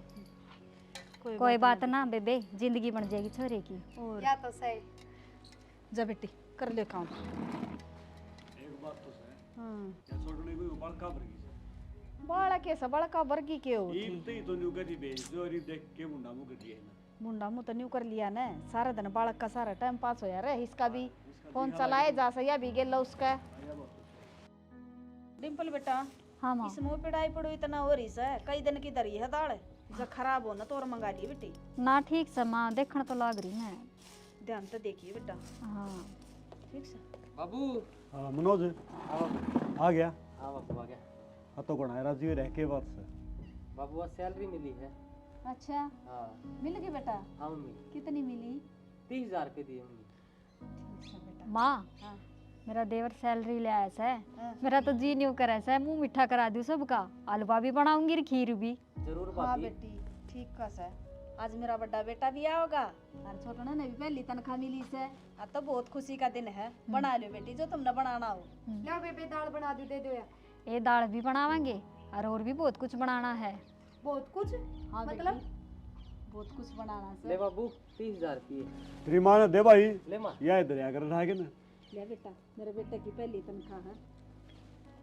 कोई बात ना बेबे, जिंदगी बन जाएगी छोरे की। और या तो सही। जा बेटी कर ले काम। एक बात तो है, हाँ या छोड़ने को बाल का भर गई। बाड़ा के सब बड़ा का वर्गी के हो ईब तो ही तो न्यू करी भेज दो और ईब देख के मुंडा मुंह कर दिया है ना। मुंडा मुंह तो न्यू कर लिया ना, सारा दिन बालक का सारा टाइम पास हो जा रहा है। इसका भी फोन चलाए जा सया भी गेला उसका। डिम्पल बेटा, हाँ माँ। इस मुंह पिड़ाई पड़ो इतना हो रही है, कई दिन की दरी है दाल जो खराब हो ना तो और मंगा ली बेटी। ना ठीक से माँ, देखने तो लाग रही है। ध्यान तो देखिए बेटा। हाँ ठीक से बाबू हाँ मनोज आओ। आ गया। हाँ बाबू आ गया। हाँ तो कौन है राजी रह के बात से। बाबू आज सैलरी मिली है। अच्छा हाँ मिल गई बेटा? हाँ मम्मी, कितनी मिली? 30,000 रुपये दिए मम्मी। ठीक है बेटा। माँ, हाँ मेरा देवर सैलरी ले आया है। हाँ। मेरा तो जी नहीं करे है, मुंह मीठा करा दूँ सबका। हलवा भी बनाऊंगी और खीर भी। जरूर हाँ भाभी। बेटी ठीक का है। आज मेरा बड़ा बेटा भी आओगा और छोटा ने भी पहली तनख्वाह मिली से। आज तो बहुत खुशी का दिन है। बना लो बेटी जो तुमने बनाना हो। लो बेबे दाल बना दे दो या ये दाल भी बनावांगे और भी बहुत कुछ बनाना है। बहुत कुछ हाँ मतलब? बेटी, बहुत कुछ बनाना ले से। बाबू 30,000 रुपये। तेरी माँ ने दे भाई। ले माँ। यह इधर आ कर रहा है कि ना। ले बेटा, मेरे बेटे की पहली तनख्वाह है।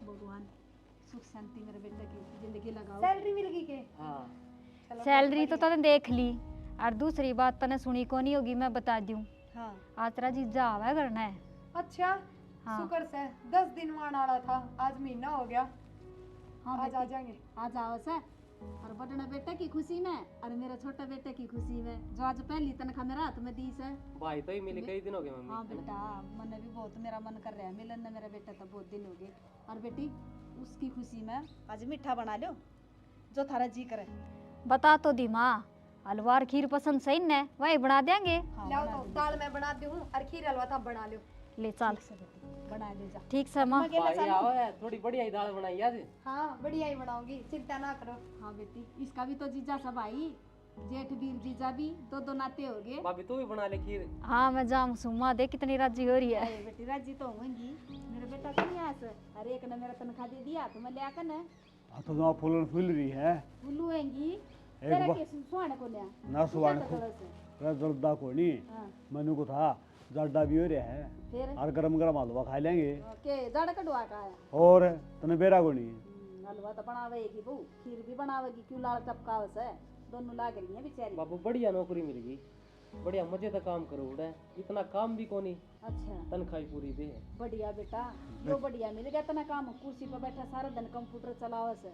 भगवान सुख शांति मेरे बेटे की जिंदगी लगाओ। सैलरी मिल गई के? हाँ सैलरी तो तने देख ली और दूसरी बात तने सुनी को नहीं होगी, मैं बता दूं। हाँ आज तेरा जीजा आवा करना है। अच्छा हाँ। शुक्र से 10 दिन मान आना था, आज महीना हो गया। हाँ आज आ बेटी, जाएंगे। आज आओ से। और बड़ना बेटे की खुशी में और मेरे छोटे बेटे की खुशी में जो आज पहली तनख्वाह मेरा हाथ में दी से। भाई तो ही मिले कई दिन हो गए हाँ मम्मी। बेटा, मन भी बहुत मेरा मन कर रहा है मिलन ने मेरा बेटा तो बहुत दिन हो गए। और बेटी उसकी खुशी में आज मीठा बना लो जो थारा जी करे। बता तो दी माँ, हलवा और खीर पसंद सही न, वही बना देंगे। हाँ लाओ बना तो दो। दाल मैं बनाती हूँ और खीर हलवा था बना लो। ले चल। ठीक से बेटी, बना ले जा। ठीक से माँ। मैं गेला भाई चालू। आओ है, थोड़ी बढ़िया ही दाल बनाई आज। हाँ बढ़िया ही बनाऊंगी, चिंता ना करो। हाँ बेटी, इसका भी तो जीजा सब आई, जेठ वीर जीजा भी दो नाते हो गए। भाभी तू भी बना ले खीर। हाँ मैं जाऊँ सुमा, देख कितनी राजी हो रही है। अरे बेटी राजी तो होंगी, मेरा बेटा क्यों नहीं आया सर? अरे एक ने मेरा तनख्वाह दे दिया तो मैं ले आकर ना हाँ तो जहाँ फूल रही है। फुल्लू होंगी एक तेरा बार- के सुहाने को ले ना सुहाने को। थोड़ा सा। जल्दा को नहीं हाँ मनु को था जाडा भी हो रहा है फिर और गरम गरम हलवा खा लेंगे। के जड़ कटवा का आया। और तने बेरा को नहीं। हलवा तो बनावेगी बहू, खीर भी बनावेगी, क्यों लाल टपकाव से दोनों लाग रही हैं बेचारी। बाबू बढ़िया नौकरी मिल गई, बढ़िया मजे का काम करो उड़े, इतना काम भी कोनी, अच्छा तनख्वाह पूरी दे। बढ़िया बेटा, यो बढ़िया मिल गया तना काम। कुर्सी पर बैठा सारा दिन कंप्यूटर चलावे से,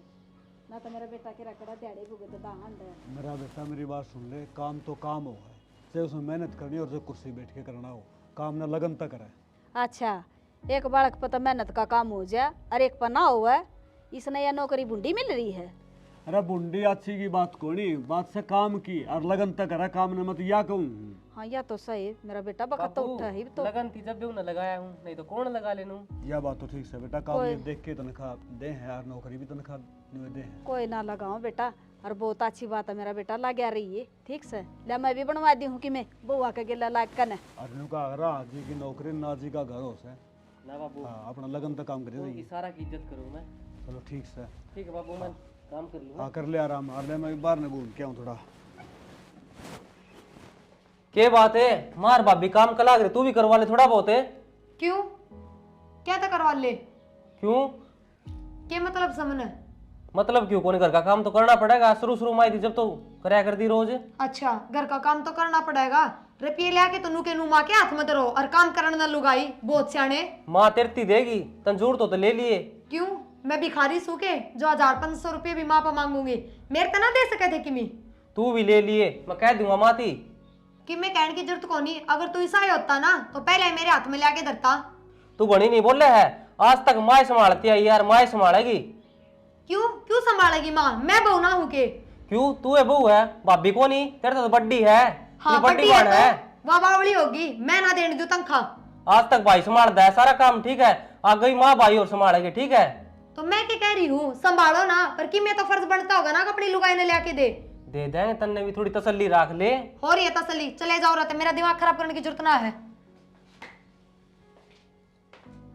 ना तो मेरा बेटा के रकड़ा दिहाड़ी भुगत दाहंड है। मेरा बेटा मेरी बात सुन ले, काम तो काम होगा, चाहे उसमें मेहनत करनी और जो कुर्सी बैठ के करना हो, काम ना लगन तक करे। अच्छा, एक बालक पर तो मेहनत का काम हो जाए और एक पर ना हुआ, इसने यह नौकरी बूंदी मिल रही है। अरे बुंडी अच्छी की बात कोनी, बात से काम की और लगन तक करे, काम ने मत या कहूँ। हाँ या तो सही, मेरा बेटा बखत तो बाबू, उठा ही तो। लगन थी जब भी उन्हें लगाया हूँ, नहीं तो कौन लगा लेनू। यह बात तो ठीक से बेटा, काम कोई- ये देख के तनख्वाह दे है और नौकरी भी तनख्वाह दे है। कोई ना लगाओ बेटा, और बहुत अच्छी बात है, मेरा बेटा लगा रही है। ठीक से ले, मैं भी बनवा दी हूँ कि मैं बुआ के गिला लाग कर और नुका अगर जी की नौकरी ना जी का घर हो से। ना बाबू, हाँ अपना लगन तक काम करे उनकी जाइए। सारा की इज्जत करूँ मैं। चलो ठीक से। ठीक है बाबू, मैं काम कर लूँ। हाँ कर ले आराम, और ले मैं बाहर न घूम के आऊँ थोड़ा। के बात है, मार भाभी काम कला करे, तू भी करवा ले थोड़ा बहुत है। क्यों? क्या था करवा ले? क्यों क्या मतलब समझ? मतलब क्यों, कोनी घर का काम तो करना पड़ेगा। शुरू में आई थी जब तो कराया करती रोज। अच्छा घर का काम तो करना पड़ेगा। रुपये लिया के तनु के नुमा के हाथ में धरो और काम करने ना लुगाई, बहुत सियाने। माँ तेरती देगी, तंजूर तो ले लिए। क्यों? मैं भिखारी सूखे जो 1500 रुपये भी माँ पर मांगूंगी, मेरे तो ना दे सके थे कि तू भी ले लिए, मैं कह दूंगा माती कि मैं कहने की जरूरत को नहीं। अगर तू ऐसा ही होता ना तो पहले मेरे हाथ में लाके धरता। तू बनी नहीं बोले है, आज तक माँ संभालती आई यार, माँ संभालेगी। क्यों क्यों संभालेगी माँ? मैं बहू ना हूँ के? क्यों, तू है बहू है, भाभी को नहीं, तेरे तो बड्डी है। हाँ तू बड्डी बड़ी है बहन है। तो वाह बावली होगी, मैं ना देने दूँ तनख्वाह। आज तक भाई संभालता है सारा काम, ठीक है। आ गई माँ, भाई और संभालेगी, ठीक है। तो मैं क्या कह रही हूँ, संभालो ना, पर कि मैं तो फर्ज बनता होगा ना कपड़ी लुगाई ने लाके दे देंगे, तन्ने भी थोड़ी तसल्ली रख ले। हो रही है तसली, चले जाओ रहते, मेरा दिमाग खराब करने की जरूरत ना है।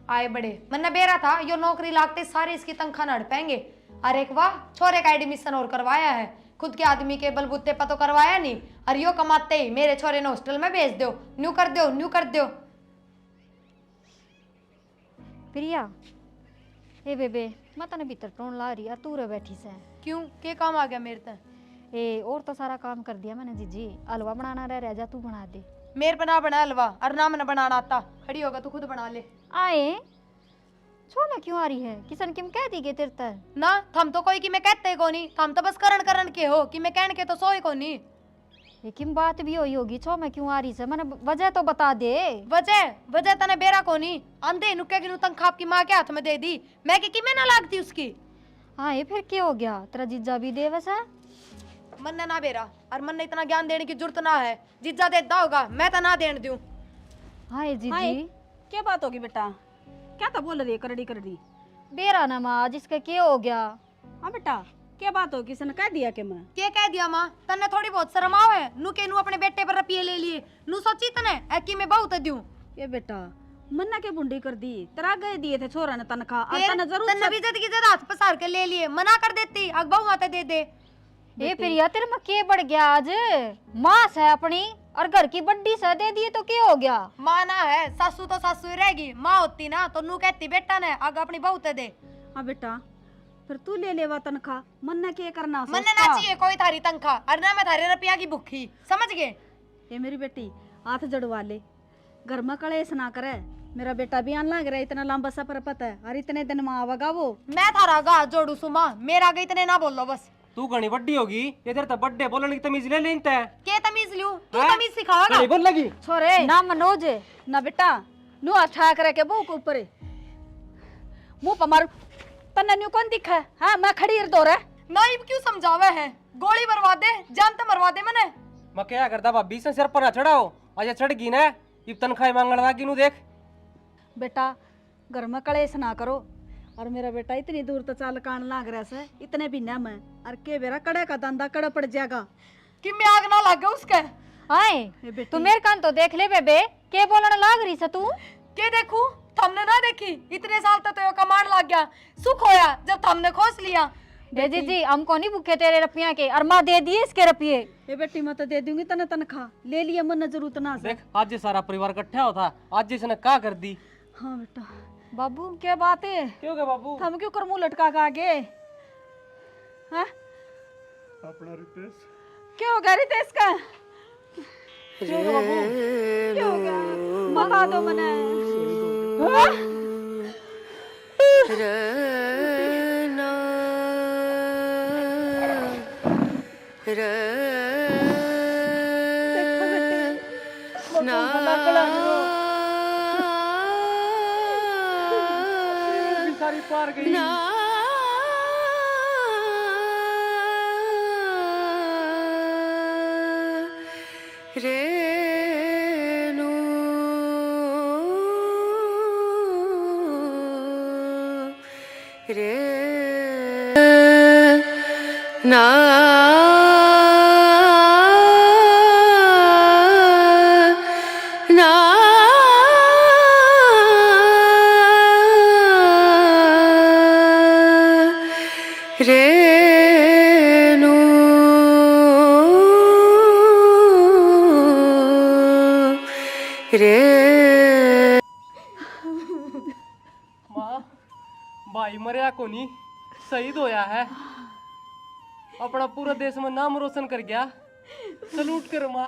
आए बड़े मन बेरा था, यो नौकरी लागते सारे इसकी तनख्वाह न पाएंगे। अरे वाह, छोरे का एडमिशन और करवाया है, खुद के आदमी के बलबूते पर तो करवाया नहीं, और यो कमाते ही मेरे छोरे ने हॉस्टल में भेज दो, न्यू कर दो, न्यू कर दो। प्रिया, ए बेबे मैं तने भीतर टोन ला रही यार, तू रे बैठी से। क्यों, के काम आ गया मेरे तक? ए और तो सारा काम कर दिया मैंने जीजी, हलवा बनाना रह जा, तू बना दे। मेरे पे ना बना हलवा, और ना मैंने बनाना आता। खड़ी होगा तू खुद बना ले। आए छोना क्यों आ रही है, किसन किम कह दी के तेरे तक? ना थम तो कोई कि मैं कहते को नहीं, थम तो बस करण करण के हो कि मैं कहन के तो सोए को नहीं। लेकिन बात भी हुई होगी, छो मैं क्यों आ रही से, मैंने वजह तो बता दे। वजह वजह तने बेरा को नहीं, अंधे नुक्के की तनख्वाह आपकी माँ के हाथ में दे दी, मैं कि मैं ना लागती उसकी। हाँ ये फिर क्या हो गया, तेरा जीजा भी दे वैसा? मन ने ना बेरा, और मन ने इतना ज्ञान देने की जरूरत ना है, जीजा देता होगा, मैं तो ना देने दूं। हाँ हाय, जीजी क्या बात होगी बेटा? क्या तो बोल रही है करड़ी करड़ी? बेरा ना माँ, जिसका क्या हो गया? हाँ बेटा, क्या बात हो, किसी ने कह दिया कि मैं? के कह दिया माँ? तन्ने थोड़ी बहुत शर्म आवे, नु के नु अपने बेटे पर रुपये ले लिए, नु सोची तने कि मैं बहुत दूं। ये बेटा मन्ना के बुंडी कर दी, तेरा गए दिए थे छोरा ने तनख्वाह, और फिर तने जरूर तन्ने भी जद की जद हाथ पसार के ले लिए, मना कर देती, अग बहु आते दे दे। ये फिर यार तेरे में क्या बढ़ गया आज? माँ है अपनी और घर की बड्डी से दे दिए तो क्या हो गया? माँ ना है, सासू तो सासू ही रहेगी, माँ होती ना तो नु कहती बेटा ने अग अपनी बहू ते दे। हाँ बेटा, फिर तू ले लेवा तनख्वाह, मन्ना क्या करना? मन्ने ना चाहिए कोई थारी तनख्वाह, और ना मैं थारे रुपया की भूखी, समझ गए? ये मेरी बेटी हाथ जड़वा ले, घर में कलेश ना करे। मेरा बेटा भी आन लग रहा है, इतना लंबा सफर पता है, और इतने दिन में आवागा वो। मैं थारा गा जोड़ू सुमा, मेरा आगे इतने ना बोलो बस। तू घनी बड्डी होगी, इधर तो बड्डे बोलने की तमीज ले लेंता है। के तमीज लूं? तू हैं? तमीज सिखाओगा? घनी बोल लगी। छोरे ना मनोज ना बेटा, नु अच्छा करे के बहु के ऊपर मुंह पर मारू, तन्ने न्यू कौन दिखा है? हाँ मैं खड़ी है दो रे। नाइब क्यों समझावे है? गोली मरवा दे, जान तो मरवा दे मैंने। मैं क्या करता भाभी से सिर पर ना चढ़ाओ, आज चढ़ गई ना, इब तनख्वाह मांगने लगी नु देख। बेटा घर में कलेश ना करो, और मेरा बेटा इतनी दूर तो चाल कान लाग रहा से, इतने भी ना मैं, और के बेरा कड़े का धंधा कड़ा पड़ जाएगा कि मैं आग ना लगे उसके। आए तू मेरे कान तो देख ले बेबे, के बोलने लाग रही से तू? के देखू? थमने ना देखी, इतने साल तक तो कमांड लग गया, सुख होया जब थमने खोस लिया। दे जी हमको नहीं भूखे तेरे रुपया के, और माँ दे दिए इसके रुपये। ये बेटी मैं तो दे दूंगी तने तनख्वाह, ले लिया मन जरूरत ना से। देख आज ये सारा परिवार इकट्ठा होता, आज इसने क्या कर दी। हाँ बेटा, बाबू क्या बात है? क्यों गया बाबू? हम क्यों कर मुंह लटका के आगे? हाँ अपना रितेश क्या हो गया रितेश का? क्यों गया बाबू? क्या हो गया बता दो मने। हाँ? देखो बेटी, सारी पार गई। रेणु रे ना ना रेणु रे माँ भाई मरिया को नहीं, शहीद होया है, अपना पूरा देश में नाम रोशन कर गया। सलूट कर माँ।